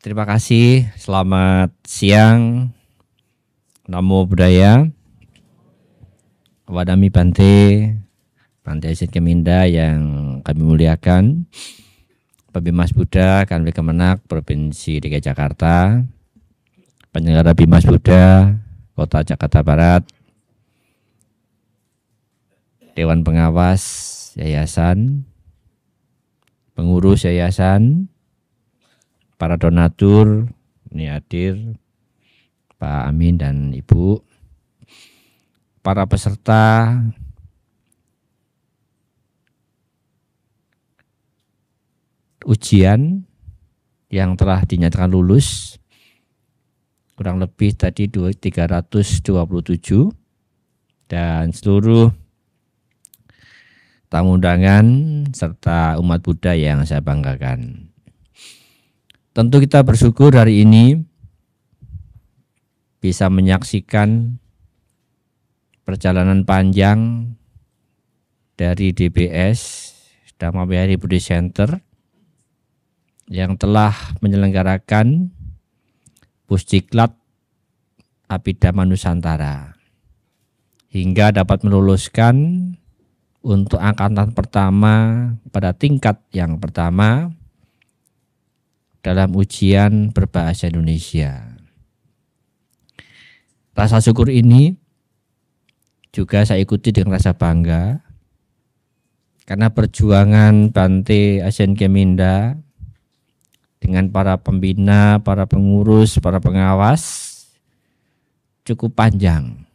Terima kasih, selamat siang, Namo Buddhaya, Wadami Bante Asian Keminda yang kami muliakan, Pak Bimas Buddha, Kanwil Kemenak, Provinsi DKI Jakarta, penyelenggara Bimas Buddha, Kota Jakarta Barat, Dewan Pengawas Yayasan, pengurus Yayasan, para donatur, ini hadir Pak Amin dan Ibu, para peserta ujian yang telah dinyatakan lulus, kurang lebih tadi 327, dan seluruh tamu undangan serta umat Buddha yang saya banggakan. Tentu kita bersyukur hari ini bisa menyaksikan perjalanan panjang dari DBS, Dhamma Vihara Buddhist Center, yang telah menyelenggarakan Pusdiklat Abhidhamma Nusantara hingga dapat meluluskan untuk angkatan pertama pada tingkat yang pertama dalam ujian berbahasa Indonesia. Rasa syukur ini juga saya ikuti dengan rasa bangga karena perjuangan Bante Asian Keminda dengan para pembina, para pengurus, para pengawas cukup panjang.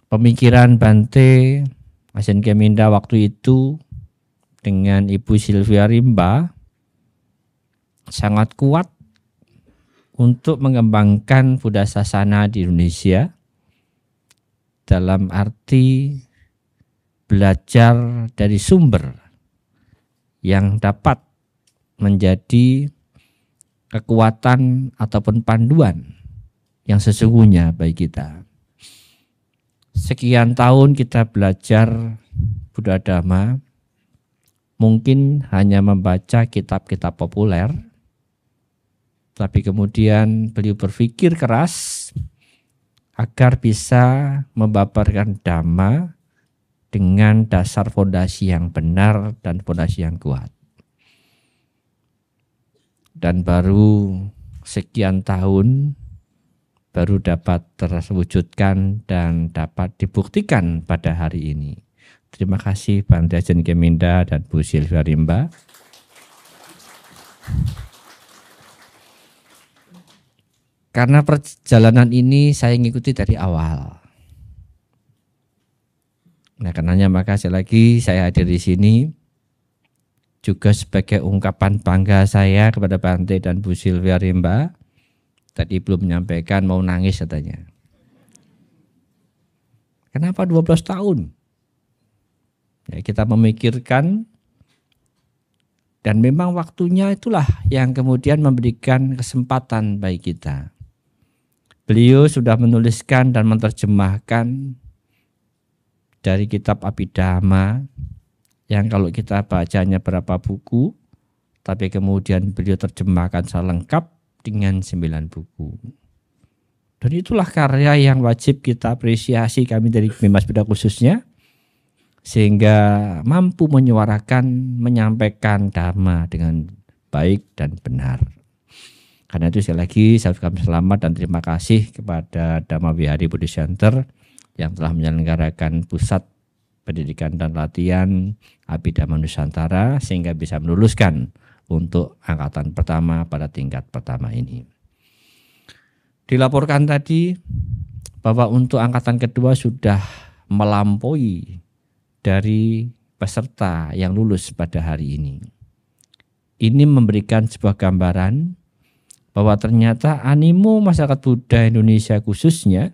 Pemikiran Bante Asian Keminda waktu itu dengan Ibu Sylvia Rimba sangat kuat untuk mengembangkan Buddha Sasana di Indonesia dalam arti belajar dari sumber yang dapat menjadi kekuatan ataupun panduan yang sesungguhnya bagi kita. Sekian tahun kita belajar Buddha Dhamma, mungkin hanya membaca kitab-kitab populer, tapi kemudian beliau berpikir keras agar bisa membabarkan Dhamma dengan dasar fondasi yang benar dan fondasi yang kuat. Dan baru sekian tahun baru dapat terwujudkan dan dapat dibuktikan pada hari ini. Terima kasih Bante Asian Keminda dan Bu Sylvia Rimba. Karena perjalanan ini saya mengikuti dari awal. Nah, karenanya maka sekali lagi saya hadir di sini juga sebagai ungkapan bangga saya kepada Bante dan Bu Sylvia Rimba. Tadi belum menyampaikan, mau nangis katanya. Kenapa 12 tahun? Ya, kita memikirkan dan memang waktunya itulah yang kemudian memberikan kesempatan bagi kita. Beliau sudah menuliskan dan menerjemahkan dari kitab Abhidhamma yang kalau kita bacanya berapa buku, tapi kemudian beliau terjemahkan secara lengkap dengan 9 buku. Dan itulah karya yang wajib kita apresiasi kami dari Bimas Buddha khususnya, sehingga mampu menyuarakan, menyampaikan Dhamma dengan baik dan benar. Karena itu sekali lagi saya ucapkan selamat dan terima kasih kepada Dhamma Vihara Buddhist Center yang telah menyelenggarakan pusat pendidikan dan latihan Abhidhamma Nusantara sehingga bisa meluluskan untuk angkatan pertama pada tingkat pertama ini. Dilaporkan tadi bahwa untuk angkatan kedua sudah melampaui dari peserta yang lulus pada hari ini. Ini memberikan sebuah gambaran bahwa ternyata animo masyarakat Buddha Indonesia khususnya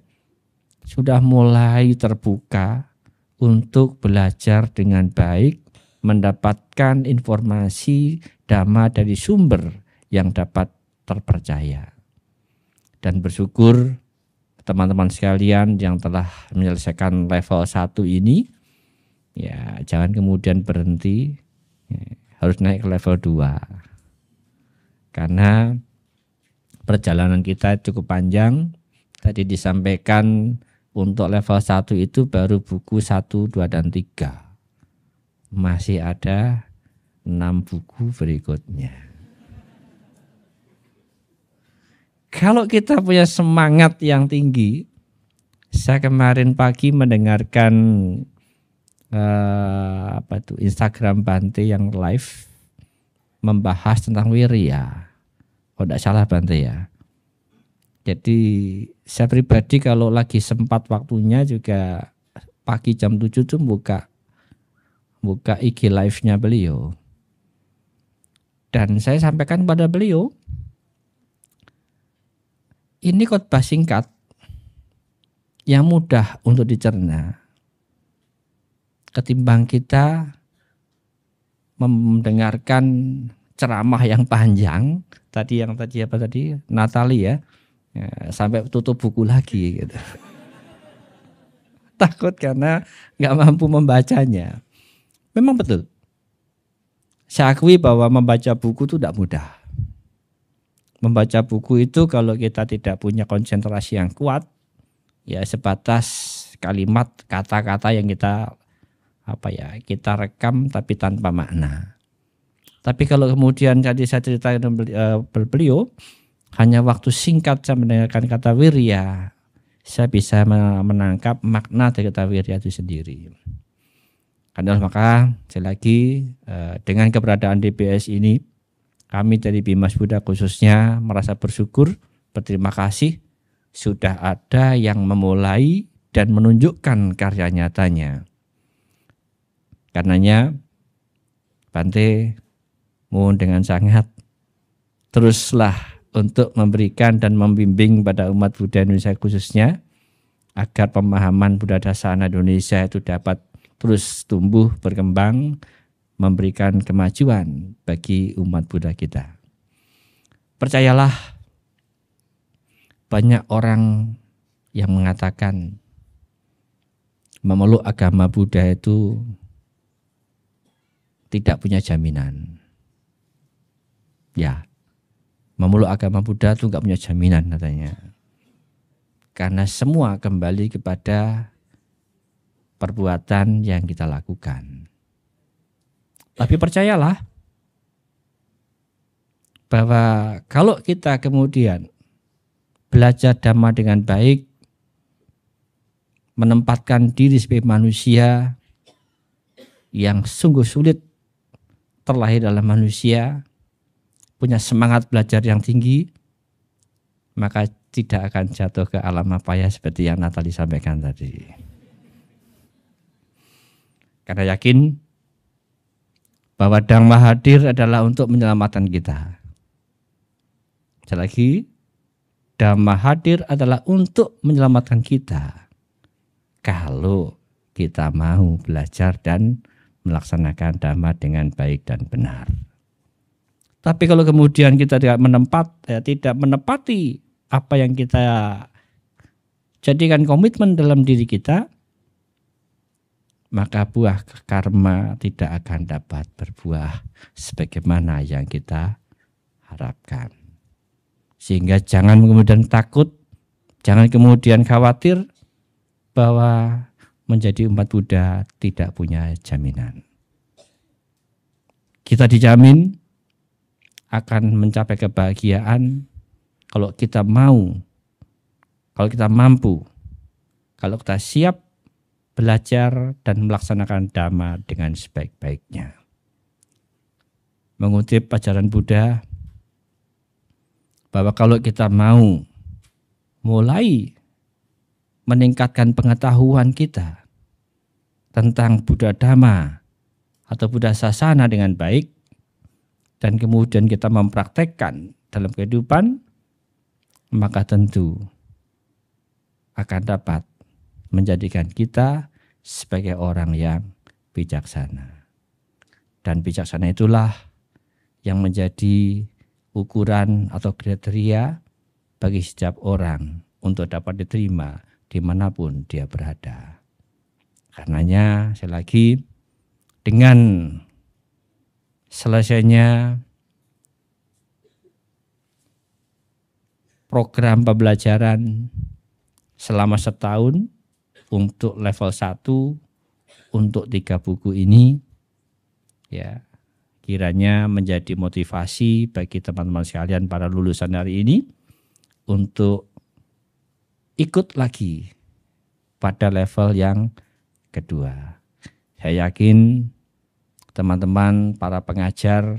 sudah mulai terbuka untuk belajar dengan baik, mendapatkan informasi Dhamma dari sumber yang dapat terpercaya. Dan bersyukur teman-teman sekalian yang telah menyelesaikan level 1 ini, ya jangan kemudian berhenti, ya, harus naik ke level 2. Karena perjalanan kita cukup panjang. Tadi disampaikan untuk level 1 itu baru buku 1, 2, dan 3. Masih ada 6 buku berikutnya. Kalau kita punya semangat yang tinggi, saya kemarin pagi mendengarkan Instagram Bante yang live membahas tentang wirya. Oh, tidak salah Bante ya. Jadi saya pribadi kalau lagi sempat waktunya juga pagi jam 7 tuh buka IG live-nya beliau. Dan saya sampaikan pada beliau, ini khotbah singkat yang mudah untuk dicerna. Ketimbang kita mendengarkan ceramah yang panjang, tadi Natali ya, sampai tutup buku lagi gitu. Takut karena nggak mampu membacanya. Memang betul. Saya akui bahwa membaca buku itu tidak mudah. Membaca buku itu kalau kita tidak punya konsentrasi yang kuat, ya sebatas kalimat, kata-kata yang kita rekam tapi tanpa makna. Tapi kalau kemudian tadi saya ceritakan beliau, hanya waktu singkat saya mendengarkan kata wirya, saya bisa menangkap makna dari kata wirya itu sendiri. Karena maka sekali lagi dengan keberadaan DBS ini, kami dari Bimas Buddha khususnya merasa bersyukur, berterima kasih sudah ada yang memulai dan menunjukkan karya nyatanya. Karenanya Bante mohon dengan sangat teruslah untuk memberikan dan membimbing pada umat Buddha Indonesia khususnya agar pemahaman Buddha Dasana Indonesia itu dapat terus tumbuh, berkembang, memberikan kemajuan bagi umat Buddha kita. Percayalah, banyak orang yang mengatakan memeluk agama Buddha itu tidak punya jaminan. Ya, memeluk agama Buddha itu enggak punya jaminan katanya. Karena semua kembali kepada perbuatan yang kita lakukan. Tapi percayalah bahwa kalau kita kemudian belajar Dhamma dengan baik, menempatkan diri sebagai manusia yang sungguh sulit terlahir dalam manusia, punya semangat belajar yang tinggi, maka tidak akan jatuh ke alam mapaya seperti yang Natali sampaikan tadi. Karena yakin bahwa Dhamma hadir adalah untuk menyelamatkan kita. Sekali lagi, Dhamma hadir adalah untuk menyelamatkan kita. Kalau kita mau belajar dan melaksanakan Dhamma dengan baik dan benar. Tapi kalau kemudian kita tidak menepati apa yang kita jadikan komitmen dalam diri kita, maka buah karma tidak akan dapat berbuah sebagaimana yang kita harapkan. Sehingga jangan kemudian takut, jangan kemudian khawatir bahwa menjadi umat Buddha tidak punya jaminan. Kita dijamin akan mencapai kebahagiaan kalau kita mau, kalau kita mampu, kalau kita siap belajar dan melaksanakan Dhamma dengan sebaik-baiknya. Mengutip ajaran Buddha, bahwa kalau kita mau mulai meningkatkan pengetahuan kita tentang Buddha Dhamma atau Buddha Sasana dengan baik, dan kemudian kita mempraktekkan dalam kehidupan, maka tentu akan dapat menjadikan kita sebagai orang yang bijaksana. Dan bijaksana itulah yang menjadi ukuran atau kriteria bagi setiap orang untuk dapat diterima dimanapun dia berada. Karenanya, sekali lagi, dengan selesainya program pembelajaran selama setahun untuk level 1 untuk 3 buku ini, ya, kiranya menjadi motivasi bagi teman-teman sekalian para lulusan hari ini untuk ikut lagi pada level yang kedua. Saya yakin teman-teman para pengajar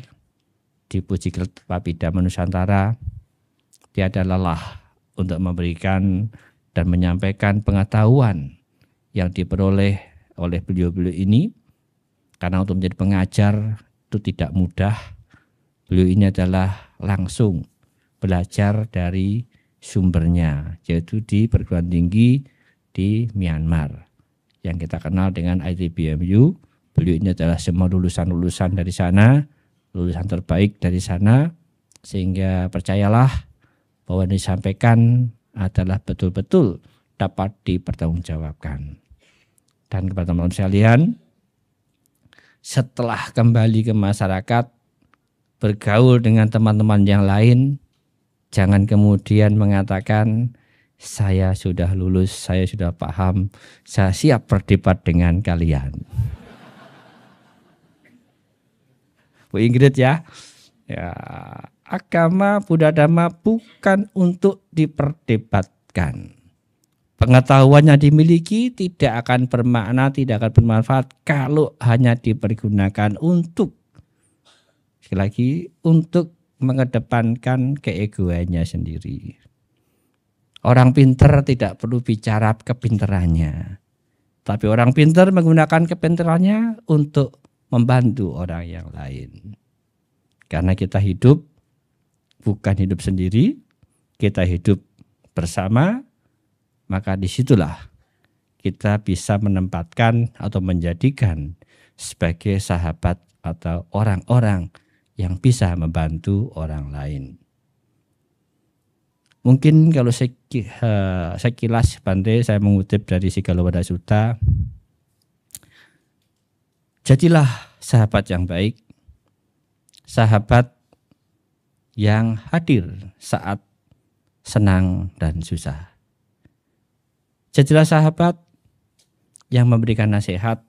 di Puji Papidama Nusantara tiada lelah untuk memberikan dan menyampaikan pengetahuan yang diperoleh oleh beliau-beliau ini, karena untuk menjadi pengajar itu tidak mudah. Beliau ini adalah langsung belajar dari sumbernya, yaitu di perguruan tinggi di Myanmar yang kita kenal dengan ITBMU. Beliau ini adalah semua lulusan-lulusan dari sana, lulusan terbaik dari sana, sehingga percayalah bahwa yang disampaikan adalah betul-betul dapat dipertanggungjawabkan. Dan kepada teman-teman sekalian, setelah kembali ke masyarakat, bergaul dengan teman-teman yang lain, jangan kemudian mengatakan, saya sudah lulus, saya sudah paham, saya siap berdebat dengan kalian. Bu Ingrid ya, agama Buddha Dhamma bukan untuk diperdebatkan. Pengetahuan yang dimiliki tidak akan bermakna, tidak akan bermanfaat kalau hanya dipergunakan untuk, sekali lagi, untuk mengedepankan keegoannya sendiri. Orang pintar tidak perlu bicara kepintarannya, tapi orang pintar menggunakan kepintarannya untuk membantu orang yang lain. Karena kita hidup bukan hidup sendiri, kita hidup bersama, maka disitulah kita bisa menempatkan atau menjadikan sebagai sahabat atau orang-orang yang bisa membantu orang lain. Mungkin kalau sekilas Bante, saya mengutip dari Sigalawadah Sutta, jadilah sahabat yang baik, sahabat yang hadir saat senang dan susah. Jadilah sahabat yang memberikan nasihat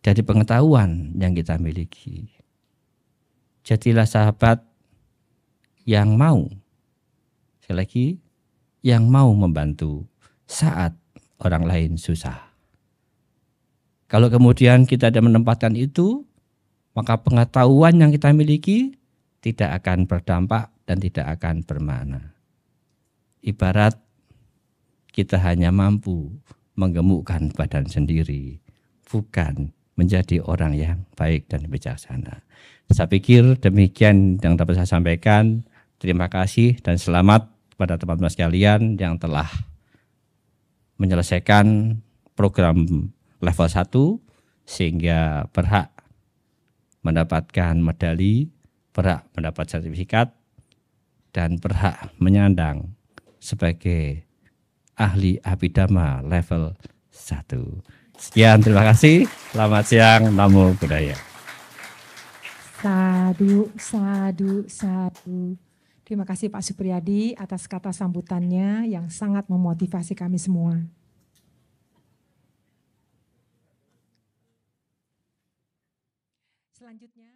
dari pengetahuan yang kita miliki. Jadilah sahabat yang mau, sekali lagi, yang mau membantu saat orang lain susah. Kalau kemudian kita tidak menempatkan itu, maka pengetahuan yang kita miliki tidak akan berdampak dan tidak akan bermakna. Ibarat kita hanya mampu menggemukkan badan sendiri, bukan menjadi orang yang baik dan bijaksana. Saya pikir demikian yang dapat saya sampaikan. Terima kasih dan selamat kepada teman-teman sekalian yang telah menyelesaikan program level 1 sehingga berhak mendapatkan medali, berhak mendapat sertifikat, dan berhak menyandang sebagai ahli Abhidhamma level 1. Sekian, terima kasih. Selamat siang, Namo Buddhaya. Sadu, sadu, sadu. Terima kasih Pak Supriyadi atas kata sambutannya yang sangat memotivasi kami semua. Selanjutnya.